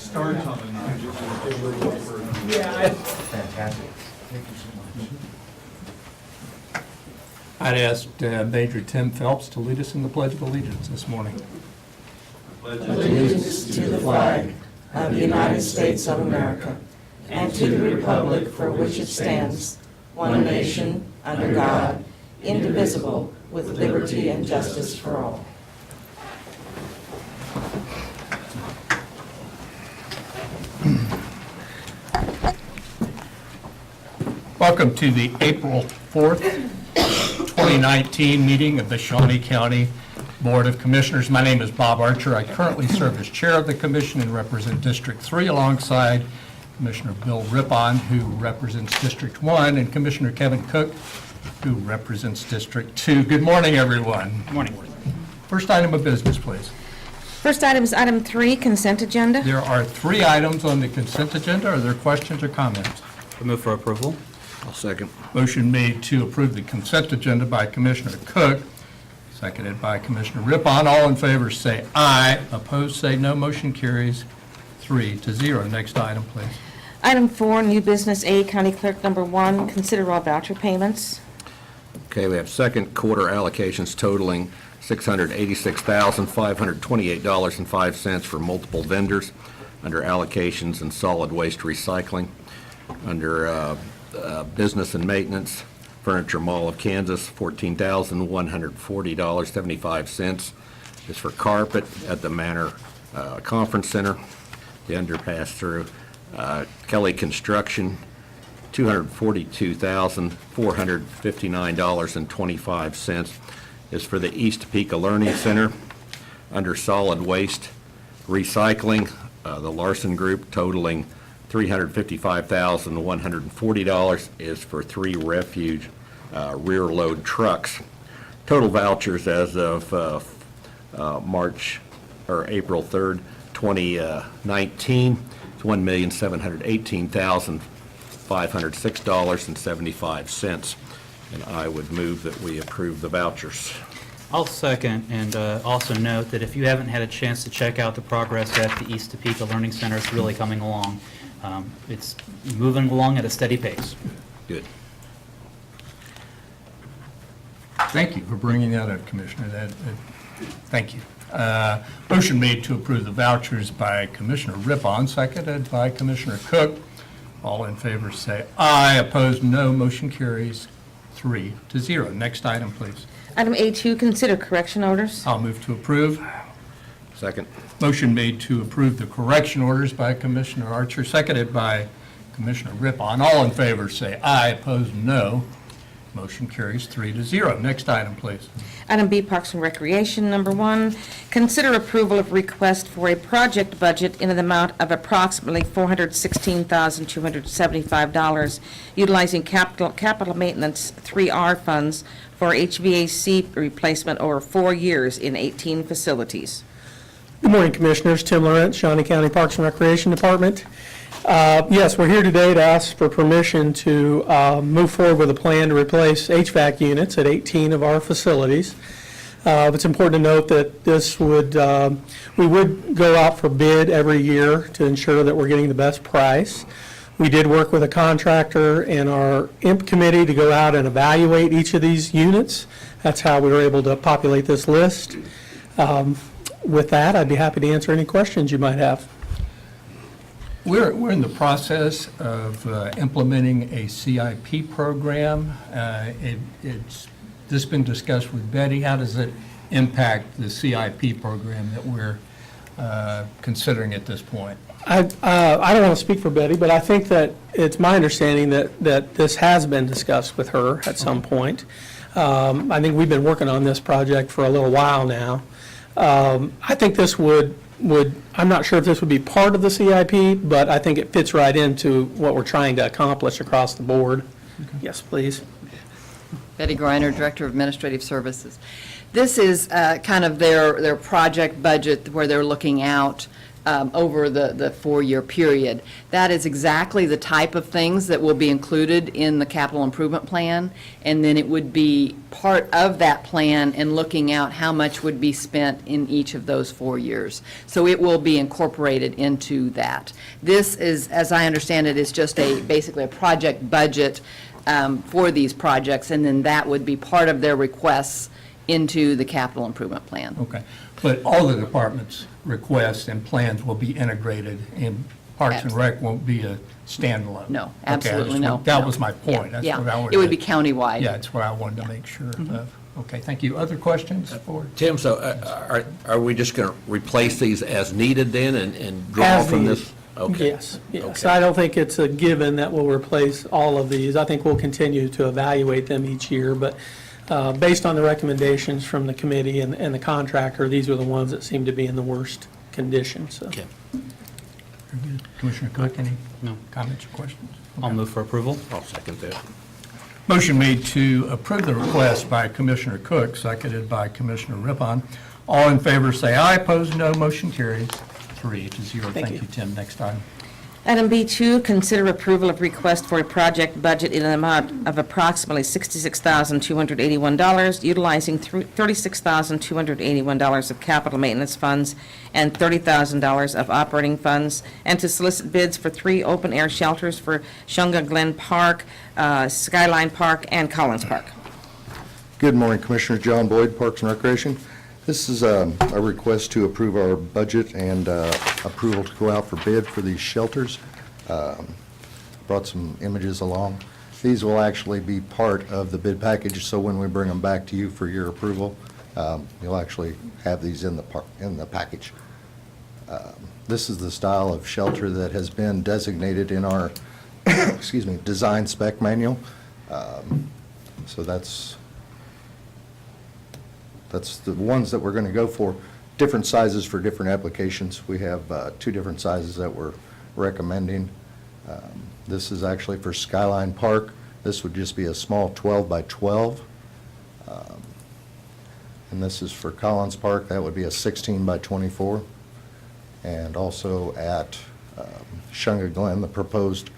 starts on the 9th. Fantastic. Thank you so much. I'd ask Major Tim Phelps to lead us in the Pledge of Allegiance this morning. Allegiance to the flag of the United States of America and to the republic for which it stands, one nation, under God, indivisible, with liberty and justice for all. Welcome to the April 4th, 2019 meeting of the Shawnee County Board of Commissioners. My name is Bob Archer. I currently serve as chair of the commission and represent District 3 alongside Commissioner Bill Rippon, who represents District 1, and Commissioner Kevin Cook, who represents District 2. Good morning, everyone. Good morning. First item of business, please. First item is item 3, consent agenda. There are 3 items on the consent agenda. Are there questions or comments? I move for approval. I'll second. Motion made to approve the consent agenda by Commissioner Cook, seconded by Commissioner Rippon. All in favor say aye. Opposed say no. Motion carries 3-0. Next item, please. Item 4, new business A, County Clerk number 1, consider all voucher payments. Okay, we have second quarter allocations totaling $686,528.05 for multiple vendors under allocations and solid waste recycling. Under business and maintenance, Furniture Mall of Kansas, $14,140.75 is for carpet at the Manor Conference Center, the underpass through. Kelly Construction, $242,459.25 is for the East Topeka Learning Center. Under solid waste recycling, the Larson Group totaling $355,140 is for 3 refuge rear load trucks. Total vouchers as of April 3rd, 2019 is $1,718,506.75, and I would move that we approve the vouchers. I'll second, and also note that if you haven't had a chance to check out the progress at the East Topeka Learning Center, it's really coming along. It's moving along at a steady pace. Good. Thank you for bringing that up, Commissioner. Thank you. Motion made to approve the vouchers by Commissioner Rippon, seconded by Commissioner Cook. All in favor say aye. Opposed, no. Motion carries 3-0. Next item, please. Item A2, consider correction orders. I'll move to approve. Second. Motion made to approve the correction orders by Commissioner Archer, seconded by Commissioner Rippon. All in favor say aye. Opposed, no. Motion carries 3-0. Next item, please. Item B, Parks and Recreation number 1, consider approval of request for a project budget in the amount of approximately $416,275, utilizing capital maintenance 3R funds for HVAC replacement over 4 years in 18 facilities. Good morning, Commissioners. Tim Laurent, Shawnee County Parks and Recreation Department. Yes, we're here today to ask for permission to move forward with a plan to replace HVAC units at 18 of our facilities. It's important to note that this would, we would go out for bid every year to ensure that we're getting the best price. We did work with a contractor and our IMP committee to go out and evaluate each of these units. That's how we were able to populate this list. With that, I'd be happy to answer any questions you might have. We're in the process of implementing a CIP program. It's this been discussed with Betty. How does it impact the CIP program that we're considering at this point? I don't want to speak for Betty, but I think that it's my understanding that this has been discussed with her at some point. I think we've been working on this project for a little while now. I think this would, I'm not sure if this would be part of the CIP, but I think it fits right into what we're trying to accomplish across the board. Okay. Yes, please. Betty Greiner, Director of Administrative Services. This is kind of their project budget where they're looking out over the 4-year period. That is exactly the type of things that will be included in the capital improvement plan, and then it would be part of that plan and looking out how much would be spent in each of those 4 years. So it will be incorporated into that. This is, as I understand it, is just basically a project budget for these projects, and then that would be part of their requests into the capital improvement plan. Okay. But all the departments' requests and plans will be integrated, and Parks and Rec won't be a standalone? No, Okay, absolutely no. That no. was my point. That's Yeah, what I wanted it would to- be countywide. Yeah, that's what I wanted to make sure of. Okay, thank you. Other questions for? Tim, so are we just going to replace these as needed then and draw As from needed. this? Okay. Yes, yes. Okay. I don't think it's a given that we'll replace all of these. I think we'll continue to evaluate them each year, but based on the recommendations from the committee and the contractor, these are the ones that seem to be in the worst condition, so. Okay. Very good. Commissioner Cook, any No. comments or questions? I'll move for approval. I'll second that. Motion made to approve the request by Commissioner Cook, seconded by Commissioner Rippon. All in favor, say aye. Opposed, no. Motion carries 3-0. Thank you. you, Tim. Next item. Item B2, consider approval of request for a project budget in an amount of approximately $66,281, utilizing $36,281 of capital maintenance funds and $30,000 of operating funds, and to solicit bids for 3 open-air shelters for Shunga Glen Park, Skyline Park, and Collins Park. Good morning, Commissioner John Boyd, Parks and Recreation. This is a request to approve our budget and approval to go out for bid for these shelters. Brought some images along. These will actually be part of the bid package, so when we bring them back to you for your approval, you'll actually have these in the package. This is the style of shelter that has been designated in our excuse me, design spec manual. So that's the ones that we're going to go for. Different sizes for different applications. We have 2 different sizes that we're recommending. This is actually for Skyline Park. This would just be a small 12 by 12. And this is for Collins Park. That would be a 16 by 24. And also at Shunga Glen, the proposed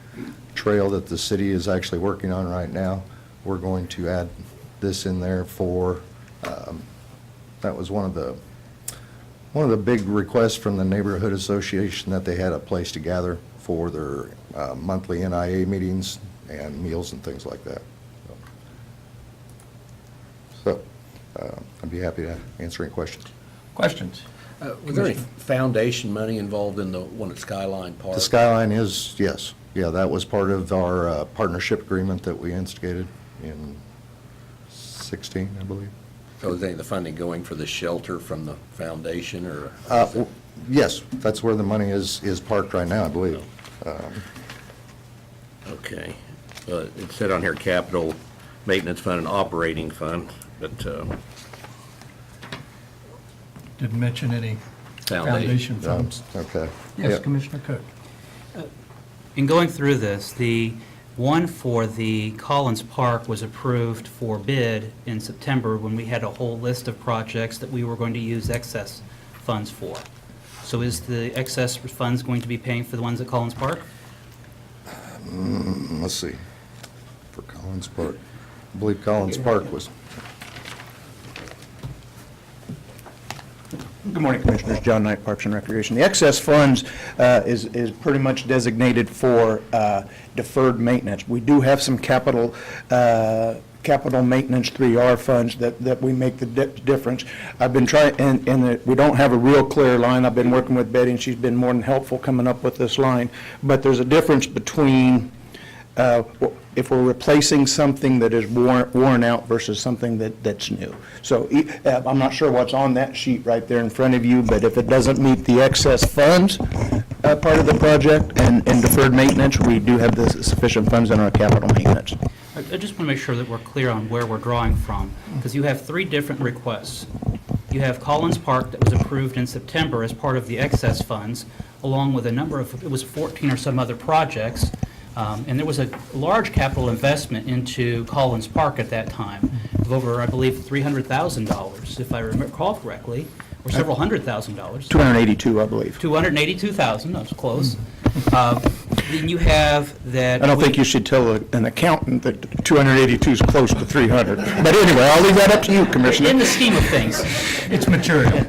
trail that the city is actually working on right now, we're going to add this in there for that was one of the big requests from the neighborhood association, that they had a place to gather for their monthly NIA meetings and meals and things like that. So I'd be happy to answer any questions. Questions? Was there any foundation money involved in the one at Skyline Park? The Skyline is, yes. Yeah, that was part of our partnership agreement that we instigated in 16, I believe. So is any of the funding going for the shelter from the foundation, or? Yes, that's where the money is parked right now, I believe. Okay. It said on here capital maintenance fund and operating fund, but Didn't mention any foundation. foundation funds. Okay. Yes, Yeah. Commissioner Cook. In going through this, the one for the Collins Park was approved for bid in September when we had a whole list of projects that we were going to use excess funds for. So is the excess funds going to be paying for the ones at Collins Park? Let's see. For Collins Park. I believe Collins Park was, Good morning, Commissioners. John Knight, Parks and Recreation. The excess funds is pretty much designated for deferred maintenance. We do have some capital maintenance 3R funds that we make the difference. I've been trying, and we don't have a real clear line. I've been working with Betty, and she's been more than helpful coming up with this line. But there's a difference between if we're replacing something that is worn out versus something that's new. So I'm not sure what's on that sheet right there in front of you, but if it doesn't meet the excess funds part of the project and deferred maintenance, we do have the sufficient funds in our capital maintenance. I just want to make sure that we're clear on where we're drawing from, because you have 3 different requests. You have Collins Park that was approved in September as part of the excess funds, along with a number of, it was 14 or some other projects. And there was a large capital investment into Collins Park at that time of over, I believe, $300,000, if I recall correctly, or several $100,000. 282, I believe. 282,000, that's close. Then you have that. I don't think you should tell an accountant that 282 is close to 300. But anyway, I'll leave that up to you, Commissioner. In the scheme of things. It's material.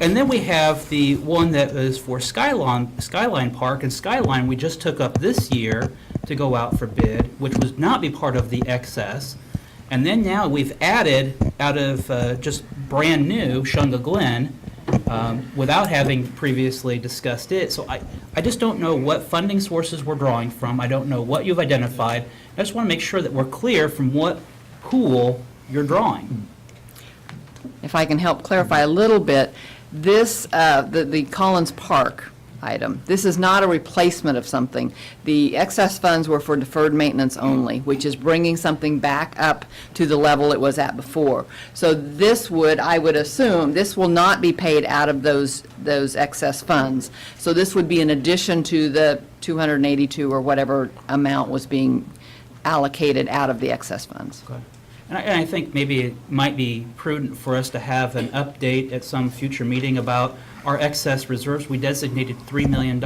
And then we have the one that is for Skyline Park, and Skyline, we just took up this year to go out for bid, which would not be part of the excess. And then now we've added, out of just brand new, Shunga Glen, without having previously discussed it. So I just don't know what funding sources we're drawing from. I don't know what you've identified. I just want to make sure that we're clear from what pool you're drawing. If I can help clarify a little bit, this, the Collins Park item, this is not a replacement of something. The excess funds were for deferred maintenance only, which is bringing something back up to the level it was at before. So this would, I would assume, this will not be paid out of those excess funds. So this would be in addition to the 282 or whatever amount was being allocated out of the excess funds. And I think maybe it might be prudent for us to have an update at some future meeting about our excess reserves. We designated $3 million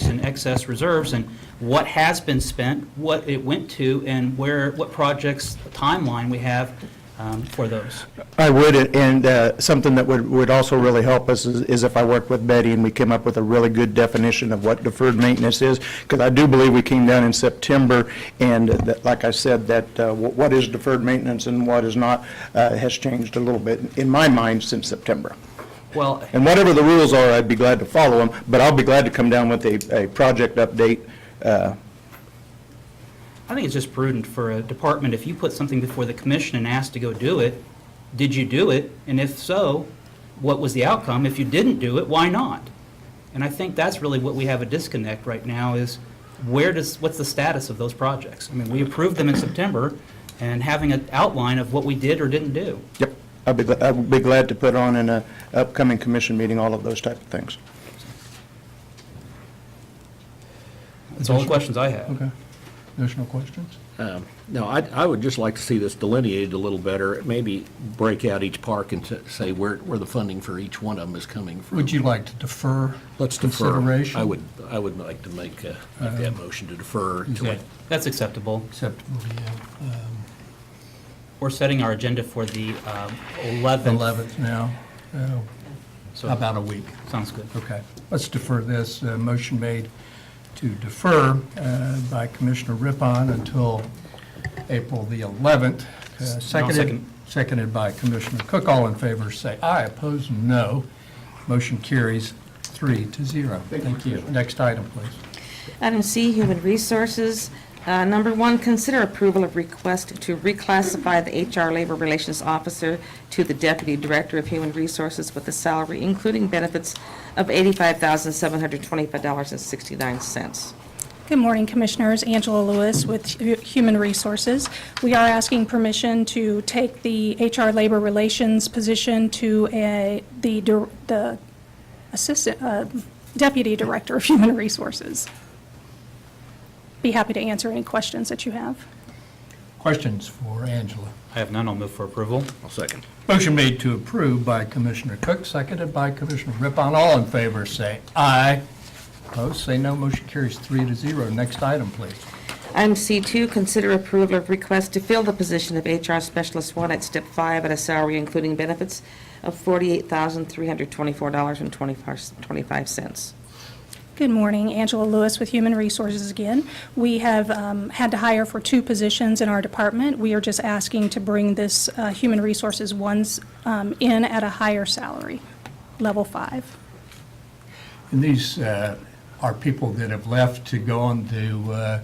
in excess reserves, and what has been spent, what it went to, and what projects, timeline we have for those. I would, and something that would also really help us is if I worked with Betty and we came up with a really good definition of what deferred maintenance is, because I do believe we came down in September, and like I said, that what is deferred maintenance and what is not has changed a little bit, in my mind, since September. Well, And whatever the rules are, I'd be glad to follow them, but I'll be glad to come down with a project update. I think it's just prudent for a department, if you put something before the commission and ask to go do it, did you do it? And if so, what was the outcome? If you didn't do it, why not? And I think that's really what we have a disconnect right now is what's the status of those projects? I mean, we approved them in September, and having an outline of what we did or didn't do. Yep, I'd be glad to put on in an upcoming commission meeting all of those type of things. That's all the questions I have. Okay. Additional questions? No, I would just like to see this delineated a little better, maybe break out each park and say where the funding for each one of them is coming from. Would you like to defer Let's defer. consideration? I would like to make that motion to defer Is to that it. That's acceptable. acceptable, yeah? We're setting our agenda for the 11th. 11th now, So about a week. sounds good. Okay, let's defer this. Motion made to defer by Commissioner Rippon until April the 11th. second. Seconded by Commissioner Cook. All in favor, say aye. Opposed, no. Motion carries 3-0. Thank you. Next item, please. Item C, Human Resources. Number 1, consider approval of request to reclassify the HR Labor Relations Officer to the Deputy Director of Human Resources with a salary, including benefits, of $85,725.69. Good morning, Commissioners. Angela Lewis with Human Resources. We are asking permission to take the HR Labor Relations position to the Assistant Deputy Director of Human Resources. Be happy to answer any questions that you have. Questions for Angela? I have none. I'll move for approval. I'll second. Motion made to approve by Commissioner Cook, seconded by Commissioner Rippon. All in favor, say aye. Opposed, say no. Motion carries 3-0. Next item, please. Item C2, consider approval of request to fill the position of HR Specialist 1 at Step 5 at a salary including benefits of $48,324.25. Good morning, Angela Lewis with Human Resources again. We have had to hire for 2 positions in our department. We are just asking to bring this Human Resources ones in at a higher salary, level 5. And these are people that have left to go on to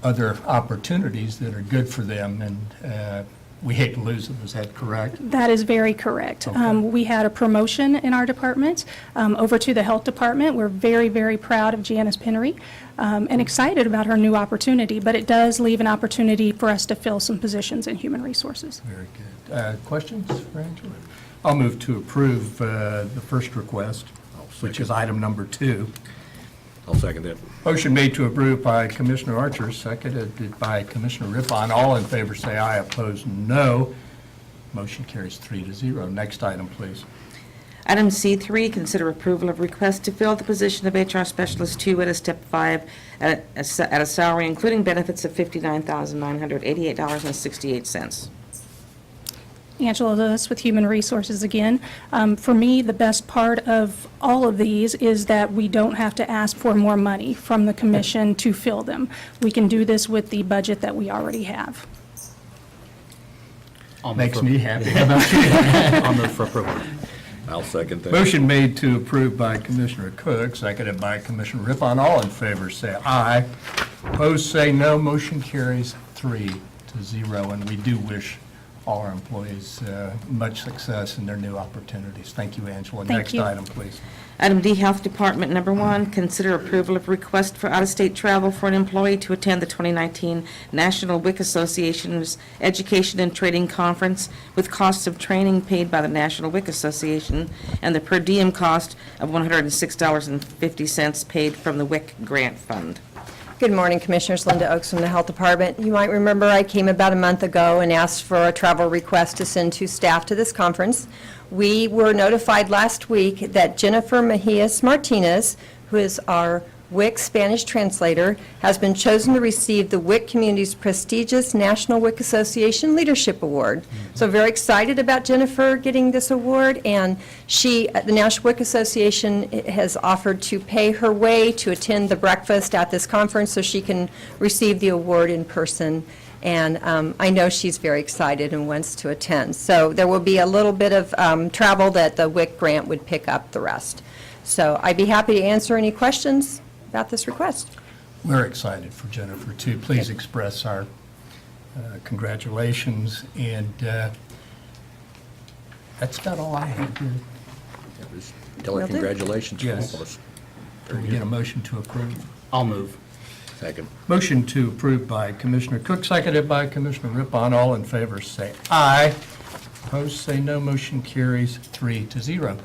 other opportunities that are good for them, and we hate to lose them. Is that correct? That is very correct. Okay. We had a promotion in our department over to the Health Department. We're very, very proud of Janice Pennery and excited about her new opportunity, but it does leave an opportunity for us to fill some positions in Human Resources. Very good. Questions for Angela? I'll move to approve the first request, which is item number 2. I'll second it. Motion made to approve by Commissioner Archer, seconded by Commissioner Rippon. All in favor say aye, opposed no. Motion carries 3-0. Next item, please. Item C3, consider approval of request to fill the position of HR Specialist 2 at a step 5 at a salary including benefits of $59,988.68. Angela Lewis with Human Resources again. For me, the best part of all of these is that we don't have to ask for more money from the commission to fill them. We can do this with the budget that we already have. I'll move Makes for- me happy. How about you? I'll move for approval. I'll second that. Motion made to approve by Commissioner Cook, seconded by Commissioner Rippon. All in favor, say aye. Opposed, say no. Motion carries 3-0, and we do wish all our employees much success in their new opportunities. Thank you, Angela. Thank Next you. item, please. Item D, Health Department, number 1, consider approval of request for out-of-state travel for an employee to attend the 2019 National WIC Association's Education and Training Conference with costs of training paid by the National WIC Association and the per diem cost of $106.50 paid from the WIC Grant Fund. Good morning, Commissioners. Linda Oaks from the Health Department. You might remember I came about a month ago and asked for a travel request to send 2 staff to this conference. We were notified last week that Jennifer Mejias Martinez, who is our WIC Spanish translator, has been chosen to receive the WIC community's prestigious National WIC Association Leadership Award. So very excited about Jennifer getting this award, and the National WIC Association has offered to pay her way to attend the breakfast at this conference so she can receive the award in person. And I know she's very excited and wants to attend. So there will be a little bit of travel that the WIC grant would pick up the rest. So I'd be happy to answer any questions about this request. We're excited for Jennifer, too. Please express our congratulations, and that's about all I have here. Tell her Will do. congratulations from all Yes. of us. Can we get a motion to approve? I'll move. Second. Motion to approve by Commissioner Cook, seconded by Commissioner Rippon. All in favor, say aye. Opposed, say no. Motion carries 3-0.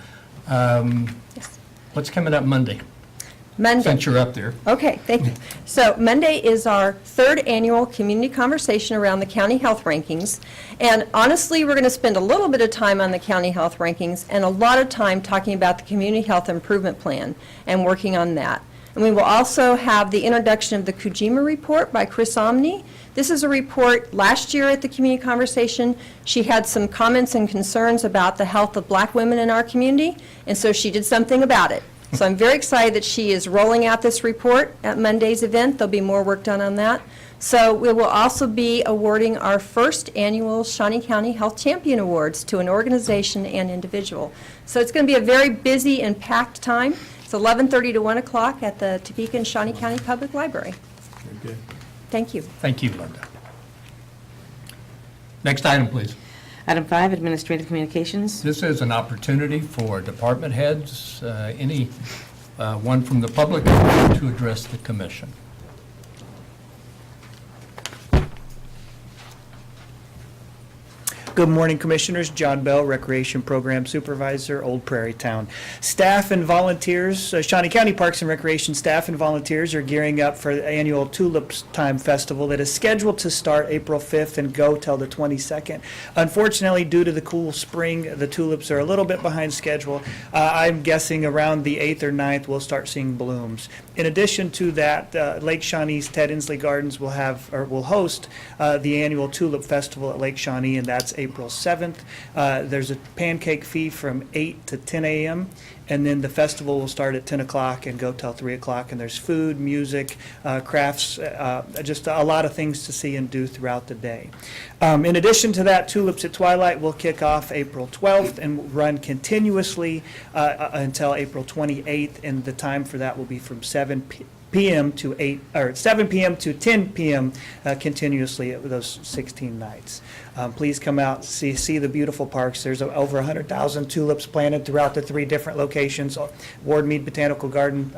What's coming up Monday, Monday. since you're up there? Okay, thank you. So Monday is our 3rd annual community conversation around the county health rankings. And honestly, we're going to spend a little bit of time on the county health rankings and a lot of time talking about the community health improvement plan and working on that. And we will also have the introduction of the Kujima report by Chris Omni. This is a report last year at the community conversation. She had some comments and concerns about the health of black women in our community, and so she did something about it. So I'm very excited that she is rolling out this report at Monday's event. There'll be more work done on that. So we will also be awarding our 1st annual Shawnee County Health Champion Awards to an organization and individual. So it's going to be a very busy and packed time. It's 11:30 to 1 o'clock at the Topeka and Shawnee County Public Library. Very good. Thank you. Thank you, Linda. Next item, please. Item 5, Administrative Communications. This is an opportunity for department heads, any one from the public, to address the commission. Good morning, Commissioners. John Bell, Recreation Program Supervisor, Old Prairie Town. Staff and volunteers, Shawnee County Parks and Recreation staff and volunteers are gearing up for the annual Tulips Time Festival that is scheduled to start April 5th and go till the 22nd. Unfortunately, due to the cool spring, the tulips are a little bit behind schedule. I'm guessing around the 8th or 9th we'll start seeing blooms. In addition to that, Lake Shawnee's Ted Inslee Gardens will host the annual Tulip Festival at Lake Shawnee, and that's April 7th. There's a pancake fee from 8 to 10 a.m., and then the festival will start at 10 o'clock and go till 3 o'clock, and there's food, music, crafts, just a lot of things to see and do throughout the day. In addition to that, Tulips at Twilight will kick off April 12th and run continuously until April 28th, and the time for that will be from 7 p.m. to 7 p.m. to 10 p.m. Continuously at those 16 nights. Please come out, see the beautiful parks. There's over 100,000 tulips planted throughout the 3 different locations: Ward Mead Botanical Garden,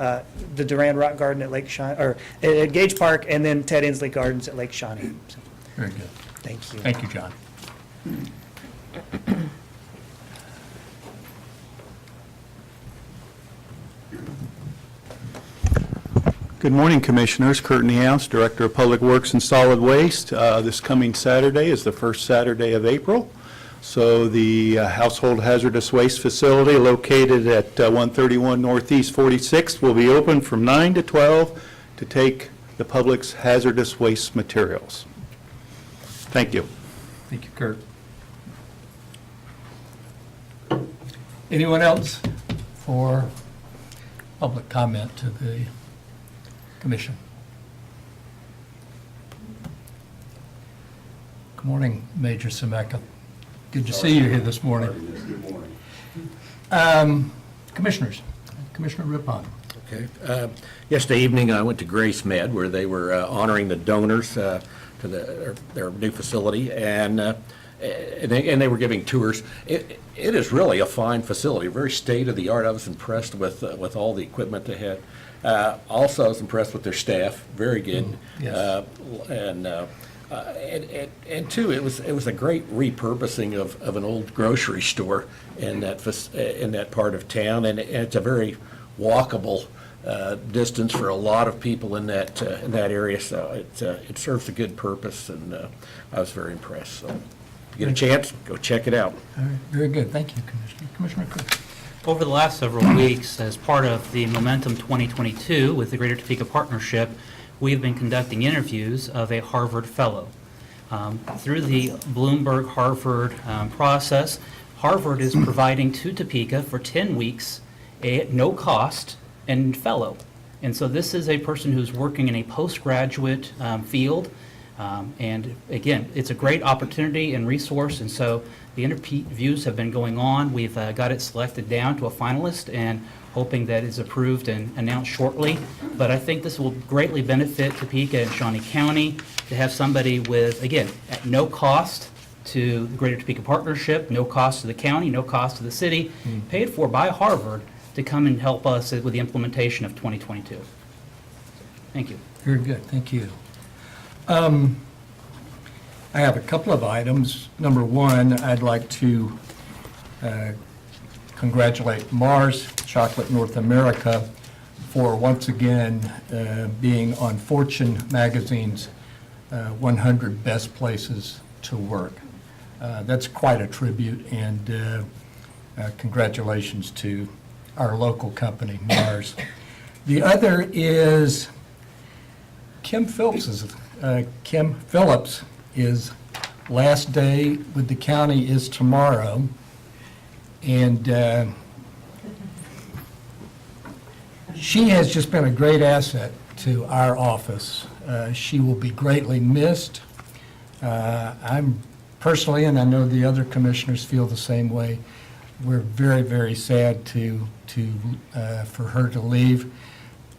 the Duran Rock Garden at Lake Shawnee, or at Gage Park, and then Ted Inslee Gardens at Lake Shawnee. So, Very good. thank you. Thank you, John. Good morning, Commissioners. Kurt Niehaus, Director of Public Works and Solid Waste. This coming Saturday is the first Saturday of April. So the household hazardous waste facility located at 131 Northeast 46th will be open from 9 to 12 to take the public's hazardous waste materials. Thank you. Thank you, Kurt. Anyone else for public comment to the commission? Good morning, Major Semeka. Good to see you here this morning. Commissioners, Commissioner Rippon. Okay. Yesterday evening, I went to Grace Med, where they were honoring the donors to their new facility, and they were giving tours. It is really a fine facility, very state-of-the-art. I was impressed with all the equipment they had. Also, I was impressed with their staff, very good. Yes. And two, it was a great repurposing of an old grocery store in that part of town, and it's a very walkable distance for a lot of people in that area. So it serves a good purpose, and I was very impressed. So, if you get a chance, go check it out. All right, very good. Thank you, Commissioner. Commissioner Cook. Over the last several weeks, as part of the Momentum 2022 with the Greater Topeka Partnership, we've been conducting interviews of a Harvard Fellow. Through the Bloomberg Harvard process, Harvard is providing to Topeka for 10 weeks a no-cost and fellow. And so this is a person who's working in a postgraduate field. And again, it's a great opportunity and resource, and so the interviews have been going on. We've got it selected down to a finalist and hoping that it's approved and announced shortly. But I think this will greatly benefit Topeka and Shawnee County to have somebody with, again, at no cost to the Greater Topeka Partnership, no cost to the county, no cost to the city, paid for by Harvard to come and help us with the implementation of 2022. Thank you. Very good. Thank you. I have a couple of items. Number one, I'd like to congratulate Mars Chocolate North America for once again being on Fortune magazine's 100 best places to work. That's quite a tribute, and congratulations to our local company, Mars. The other is Kim Phillips's. Kim Phillips is last day with the county is tomorrow, and she has just been a great asset to our office. She will be greatly missed. I'm personally, and I know the other commissioners feel the same way, we're very, very sad for her to leave,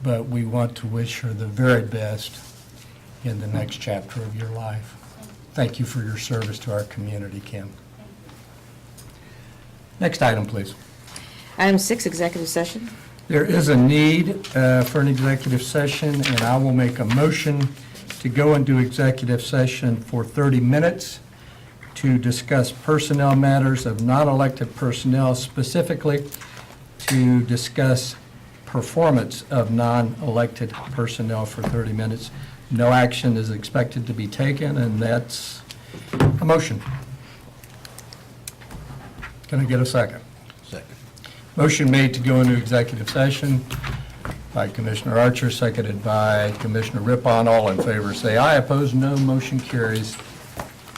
but we want to wish her the very best in the next chapter of your life. Thank you for your service to our community, Kim. Next item, please. Item 6, executive session. There is a need for an executive session, and I will make a motion to go into executive session for 30 minutes to discuss personnel matters of non-elected personnel, specifically to discuss performance of non-elected personnel for 30 minutes. No action is expected to be taken, and that's a motion. Can I get a second? Second. Motion made to go into executive session by Commissioner Archer, seconded by Commissioner Rippon. All in favor say aye. Opposed, no. Motion carries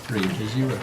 3-0.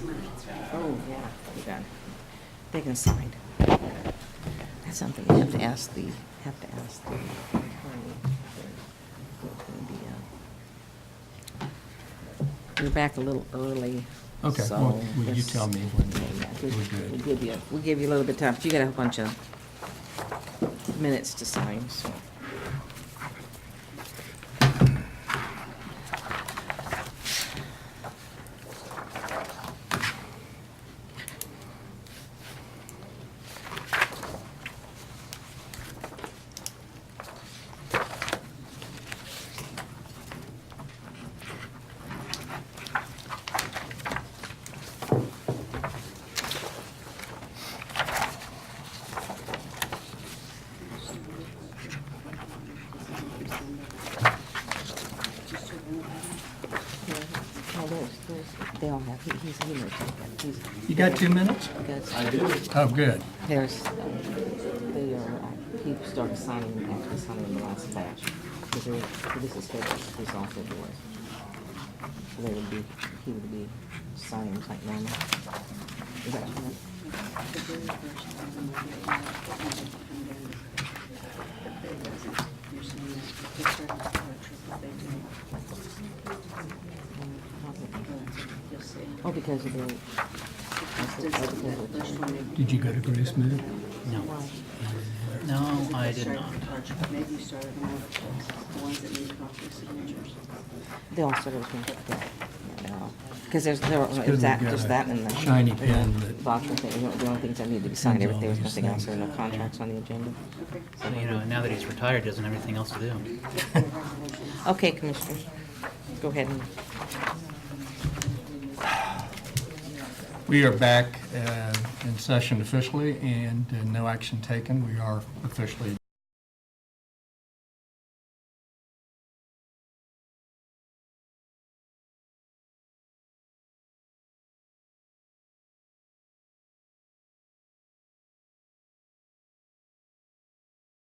Oh, yeah, you got it. They can sign. That's something you have to ask the attorney. You're back a little early. Okay, so well, will you let's- tell me when Yeah, we're good? we'll give you a little bit of time, but you got a whole bunch of minutes to sign, so. They all have, he's, he knows. You got 2 minutes? Oh, good. There's, they are, he started signing, actually signing the last batch, because this is February, this is all February. So they would be, he would be signing like normal. Is that correct? Oh, because of the. Did you go to Grace Med? No. No, I did not. Maybe you started them with the ones that need copies signatures. They all started with me, because there's, there good was that, we've got just a that and the. shiny and the pen that- Voucher thing, the only things that need to be signed, Pens all everything, was these nothing else, things. there are no contracts on the agenda. So, you know, now that he's retired, he doesn't have anything else to do. Okay, Commissioner, go ahead and. We are back in session officially, and no action taken. We are officially